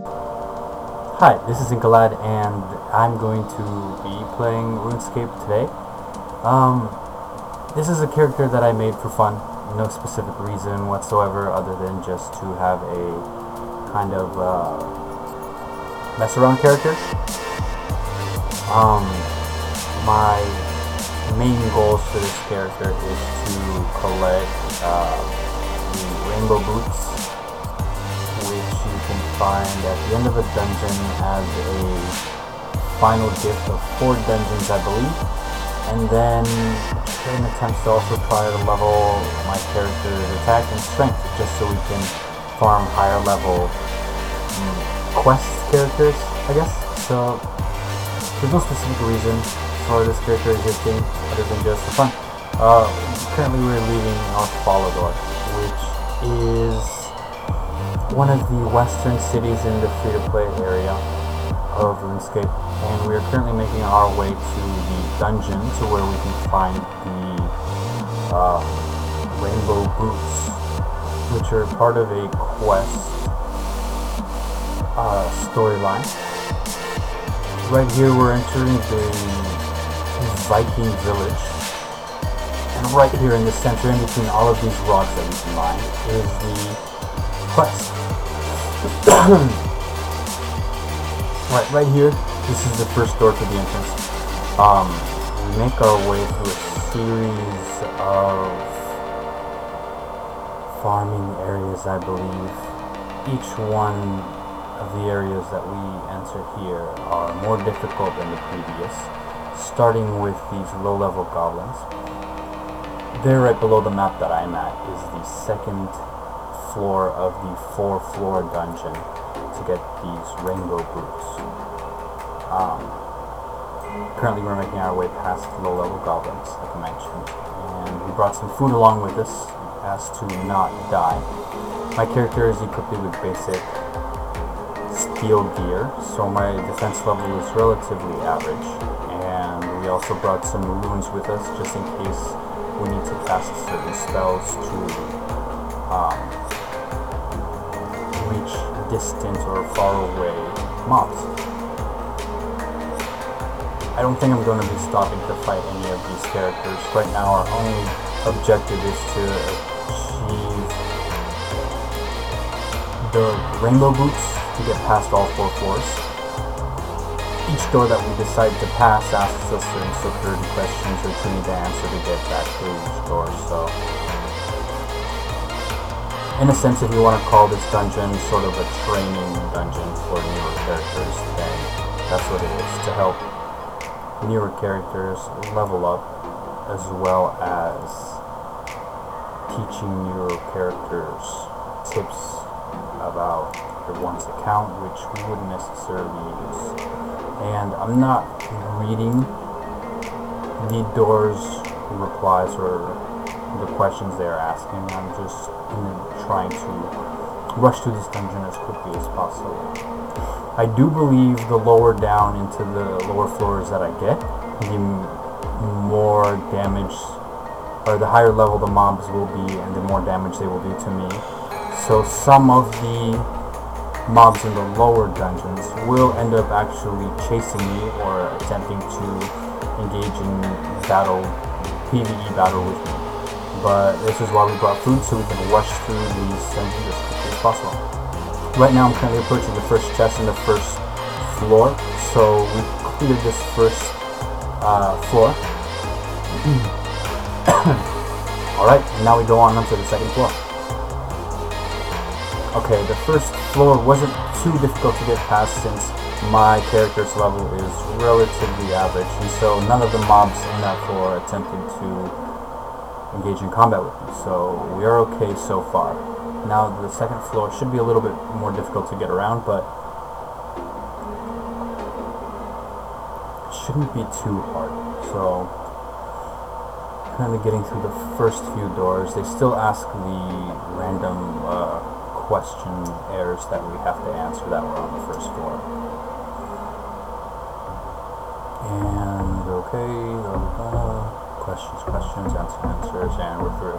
Hi, this is Incalad, and I'm going to be playing Runescape today. Um, this is a character that I made for fun, no specific reason whatsoever other than just to have a kind of mess around character. My main goals for this character is to collect the rainbow boots, which you can find at the end of a dungeon as a final gift of 4 dungeons, I believe. And then in attempts to also try to level my character's attack and strength, just so we can farm higher level quest characters, I guess. So there's no specific reason for this character existing other than just for fun. Currently we're leaving our Falador, which is one of the western cities in the free-to-play area of Runescape, and we are currently making our way to the dungeon to where we can find the rainbow boots, which are part of a quest storyline. Right here we're entering the Viking village, and right here in the center, in between all of these rocks that you can mine, is the quest. right here, this is the first door to the entrance. We make our way through a series of farming areas, I believe. Each one of the areas that we enter here are more difficult than the previous, starting with these low-level goblins. There, right below the map that I'm at, is the second floor of the 4-floor dungeon to get these rainbow boots. Currently we're making our way past low-level goblins, like I mentioned, and we brought some food along with us as to not die. My character is equipped with basic steel gear, so my defense level is relatively average, and we also brought some runes with us just in case we need to cast certain spells to reach distant or far away mobs. I don't think I'm going to be stopping to fight any of these characters. Right now our only objective is to achieve the rainbow boots to get past all 4 floors. Each door that we decide to pass asks us certain security questions which we need to answer to get back through each door. So in a sense, if you want to call this dungeon sort of a training dungeon for newer characters, then that's what it is, to help newer characters level up, as well as teaching newer characters tips about their one's account, which we wouldn't necessarily use. And I'm not reading the door's replies or the questions they're asking. I'm just trying to rush through this dungeon as quickly as possible. I do believe the lower down into the lower floors that I get, the more damage, or the higher level the mobs will be and the more damage they will do to me. So some of the mobs in the lower dungeons will end up actually chasing me or attempting to engage in PvE battle with me. But this is why we brought food, so we can rush through these dungeons as quickly as possible. Right now I'm currently approaching the first chest in the first floor, so we cleared this first floor. Alright, now we go on to the second floor. Okay, the first floor wasn't too difficult to get past since my character's level is relatively average, and so none of the mobs in that floor attempted to engage in combat with me, so we are okay so far. Now the second floor should be a little bit more difficult to get around, but it shouldn't be too hard. So currently getting through the first few doors. They still ask the random questionnaires that we have to answer that were on the first floor. And okay, questions, answers, and we're through.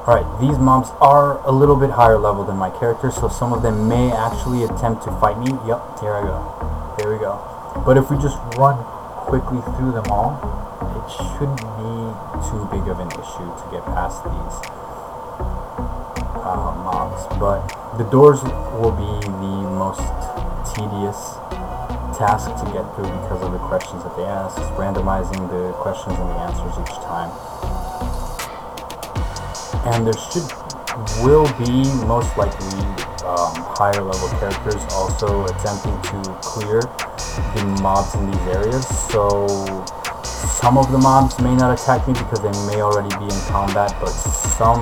Alright, these mobs are a little bit higher level than my character, so some of them may actually attempt to fight me. Yep, here I go. There we go. But if we just run quickly through them all, it shouldn't be too big of an issue to get past these mobs. But the doors will be the most tedious task to get through because of the questions that they ask, randomizing the questions and the answers each time. And there will be most likely higher level characters also attempting to clear the mobs in these areas. So some of the mobs may not attack me because they may already be in combat, but some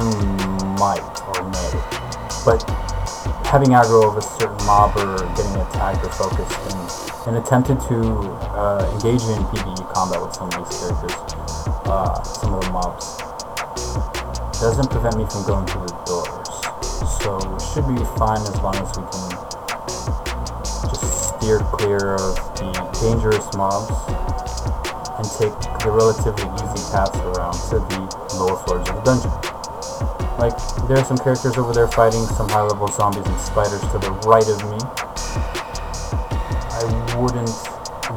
might or may. But having aggro of a certain mob or getting attacked or focused and attempted to engage in PvE combat with some of these characters, some of the mobs, doesn't prevent me from going through the doors. So we should be fine as long as we can just steer clear of the dangerous mobs and take the relatively easy paths around to the lower floors of the dungeon. Like, there are some characters over there fighting some high-level zombies and spiders to the right of me. I wouldn't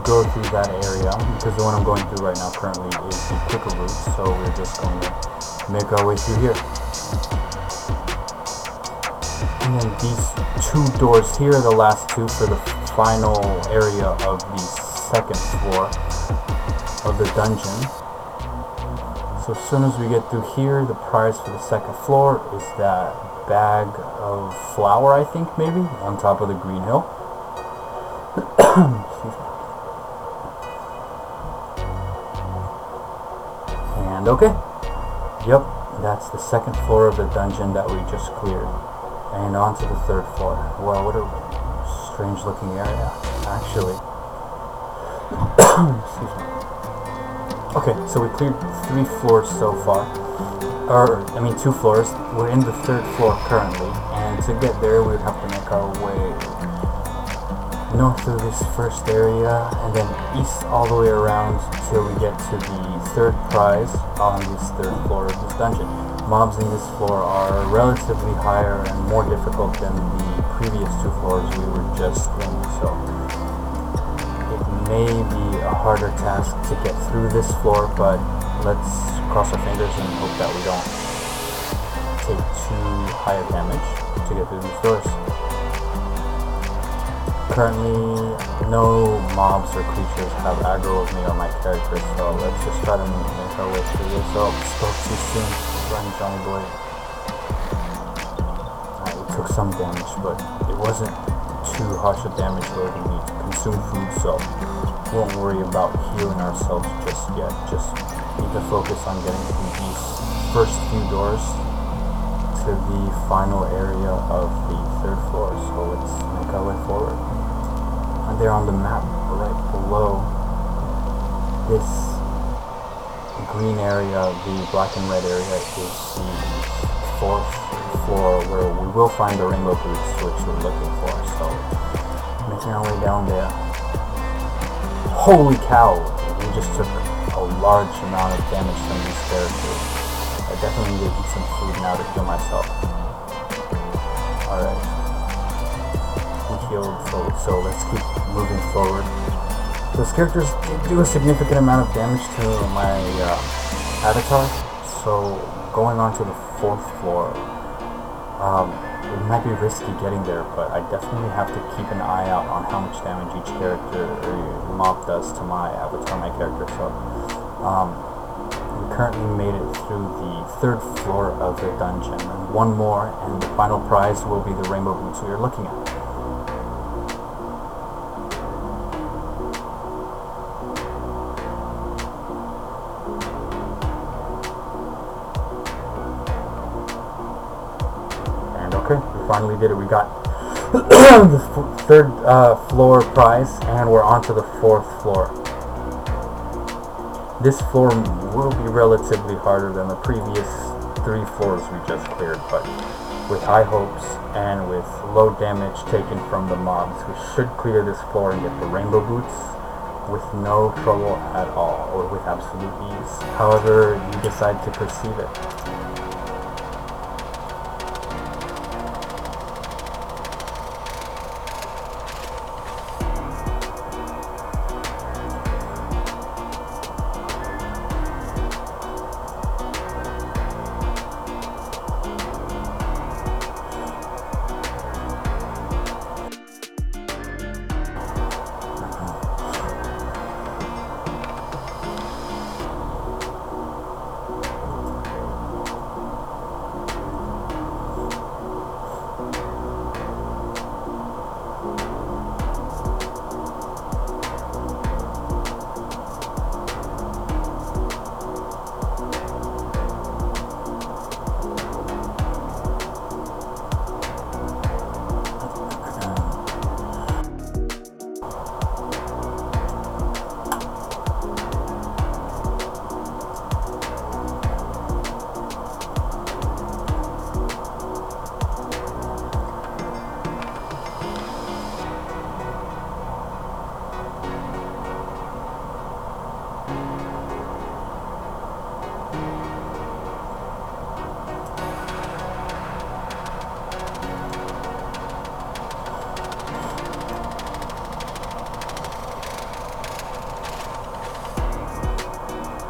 go through that area because the one I'm going through right now currently is the quicker route, so we're just going to make our way through here. And then these two doors here are the last two for the final area of the second floor of the dungeon. So as soon as we get through here, the prize for the second floor is that bag of flour, I think, maybe, on top of the green hill. Excuse me. And okay. Yep, that's the second floor of the dungeon that we just cleared. And on to the third floor. Wow, what a strange looking area, actually. Excuse me. Okay, so we cleared 3 floors so far. I mean 2 floors. We're in the 3rd floor currently, and to get there we would have to make our way north through this first area, and then east all the way around till we get to the 3rd prize on this 3rd floor of this dungeon. Mobs in this floor are relatively higher and more difficult than the previous 2 floors we were just in, so it may be a harder task to get through this floor, but let's cross our fingers and hope that we don't take too high a damage to get through these doors. Currently, no mobs or creatures have aggro of me or my character, so let's just try to make our way through this. Oh, spoke too soon. Run, Johnny boy. We took some damage, but it wasn't too harsh of damage where we need to consume food, so we won't worry about healing ourselves just yet. Just need to focus on getting through these first few doors to the final area of the 3rd floor, so let's make our way forward. And there on the map, right below this green area, the black and red area, is the 4th floor where we will find the rainbow boots, which we're looking for, so making our way down there. Holy cow! We just took a large amount of damage from these characters. I definitely need to eat some food now to heal myself. Alright. We healed fully, so let's keep moving forward. Those characters did do a significant amount of damage to my avatar, so going on to the 4th floor, it might be risky getting there, but I definitely have to keep an eye out on how much damage each character or mob does to my avatar, my character. So we currently made it through the 3rd floor of the dungeon, and one more, and the final prize will be the rainbow boots we are looking at. Okay, we finally did it. We got the 3rd floor prize, and we're on to the 4th floor. This floor will be relatively harder than the previous 3 floors we just cleared, but with high hopes and with low damage taken from the mobs, we should clear this floor and get the rainbow boots with no trouble at all, or with absolute ease, however you decide to perceive it.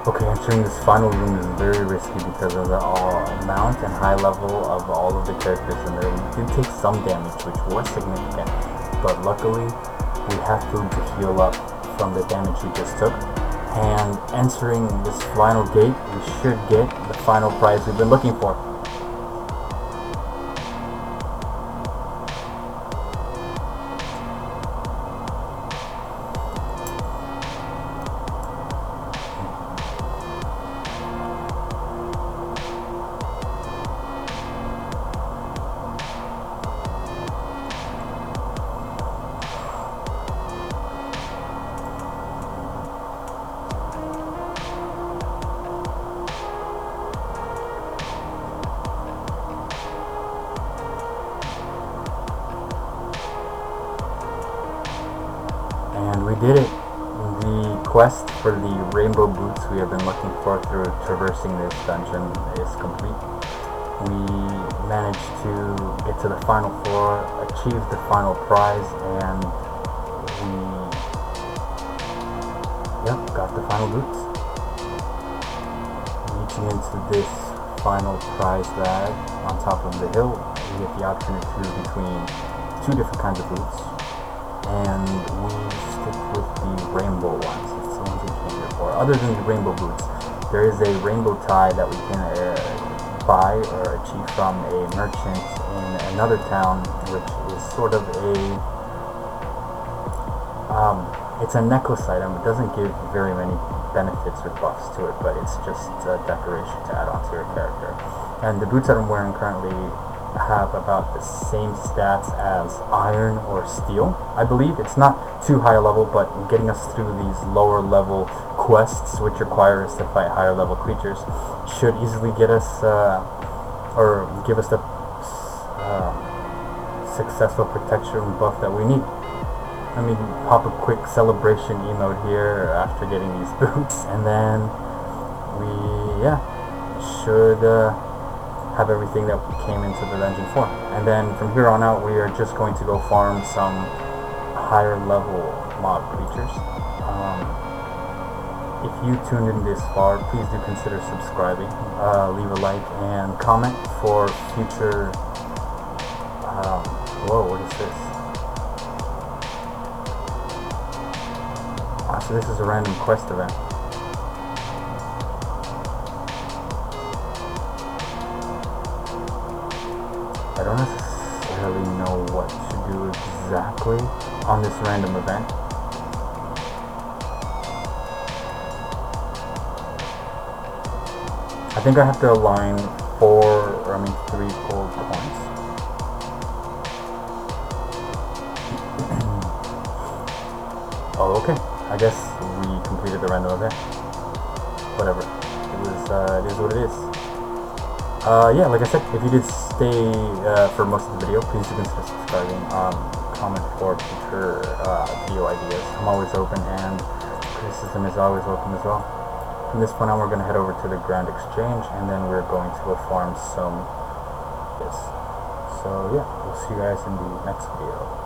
Okay, entering this final room is very risky because of the amount and high level of all of the characters in there. We did take some damage, which was significant, but luckily we have food to heal up from the damage we just took. And entering this final gate, we should get the final prize we've been looking for. And we did it. The quest for the rainbow boots we have been looking for through traversing this dungeon is complete. We managed to get to the final floor, achieve the final prize, and we got the final boots. Reaching into this final prize bag on top of the hill, we get the option to choose between two different kinds of boots. And we stick with the rainbow ones. It's the ones we came here for. Other than the rainbow boots, there is a rainbow tie that we can buy or achieve from a merchant in another town, which is sort of it's a necklace item. It doesn't give very many benefits or buffs to it, but it's just a decoration to add onto your character. And the boots that I'm wearing currently have about the same stats as iron or steel. I believe it's not too high a level, but getting us through these lower level quests, which require us to fight higher level creatures, should easily get us or give us the successful protection buff that we need. Let me pop a quick celebration emote here after getting these boots, and then we should have everything that we came into the dungeon for. And then from here on out, we are just going to go farm some higher level mob creatures. If you tuned in this far, please do consider subscribing, leave a like, and comment for future whoa, what is this? So this is a random quest event. I don't necessarily know what to do exactly on this random event. I think I have to align 3 gold coins. Oh, okay. I guess we completed the random event. Whatever. It is what it is. Yeah, like I said, if you did stay for most of the video, please do consider subscribing. Comment for future video ideas. I'm always open, and criticism is always welcome as well. From this point on, we're going to head over to the Grand Exchange, and then we're going to go farm some. So yeah, we'll see you guys in the next video.